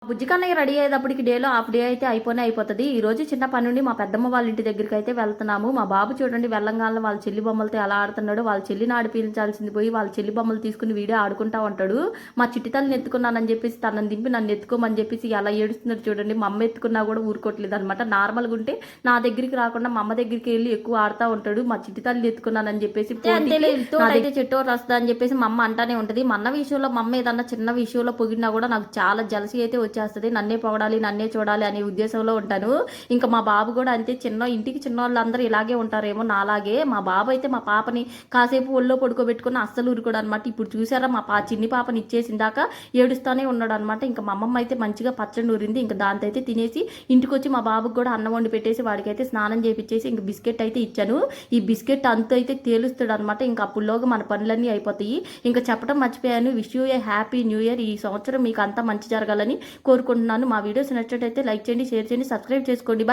బుజ్జికన్నయ్య ready అయ్యేటప్పటికి డేలో half day అయితే అయిపోతుంది. ఈ రోజు చిన్న పని నుండి మా పెద్దమ్మ వాళ్ళ ఇంటి దగ్గరికి అయితే వెళ్తున్నాము. మా బాబు చూడండి వెళ్ళంగానే వాళ్ళ చెల్లి బొమ్మలతో ఎలా ఆడుతున్నాడు. వాళ్ళ చెల్లిని ఆడిపించాల్సింది పోయి వాళ్ళ చెల్లి బొమ్మలు తీసుకుని వీడియో ఆడుకుంటా ఉంటాడు. మా చిట్టి తల్లిని ఎత్తుకున్నానని చెప్పేసి తనని దింపి నన్ను ఎత్తుకోమని చెప్పేసి ఎలా ఏడుస్తున్నాడు చూడండి. మా అమ్మ ఎత్తుకున్నా కూడా ఊరుకోవట్లేదు అనమాట. నార్మల్గా ఉంటే నా దగ్గరికి రాకుండా మా అమ్మ దగ్గరికి వెళ్ళి ఎక్కువ ఆడుతూ ఉంటాడు. మా చిట్టి తల్లిని ఎత్తుకున్నానని చెప్పేసి అయితే చెట్టు వస్తా అని చెప్పేసి మా అమ్మ అంటానే ఉంటుంది. మా అన్న విషయంలో మా అమ్మ ఏదన్నా చిన్న విషయంలో పొగిడినా కూడా నాకు చాలా జలసి అయితే వచ్చేస్తుంది. నన్నే పొగడాలి, నన్నే చూడాలి అనే ఉద్దేశంలో ఉంటాను. ఇంకా మా బాబు కూడా అంతే. ఇంటికి చిన్న వాళ్ళందరూ ఇలాగే ఉంటారేమో నాలాగే. మా బాబు అయితే మా పాపని కాసేపు ఒళ్ళో పడుకోబెట్టుకుని అస్సలు ఊరుకోడు అనమాట. ఇప్పుడు చూసారా మా చిన్ని పాపని ఇచ్చేసిందాక ఏడుస్తానే ఉన్నాడు అనమాట. ఇంకా మా అమ్మమ్మ అయితే మంచిగా పచ్చడి ఊరింది. ఇంకా దాంతో అయితే తినేసి ఇంటికి వచ్చి మా బాబుకి కూడా అన్నం వండి పెట్టేసి వాడికైతే స్నానం చేపించేసి ఇంక బిస్కెట్ అయితే ఇచ్చాను. ఈ బిస్కెట్ అంత అయితే తేలుస్తాడు అనమాట. ఇంకా అప్పుడులోగా మన పనులన్నీ అయిపోతాయి. ఇంకా చెప్పడం మర్చిపోయాను. Wish you A happy new year. ఈ సంవత్సరం మీకు అంతా మంచి జరగాలని కోరుకుంటున్నాను. మా వీడియోస్ నచ్చినట్టయితే లైక్ చేయండి, షేర్ చేయండి, సబ్స్క్రైబ్ చేసుకోండి. బాయ్.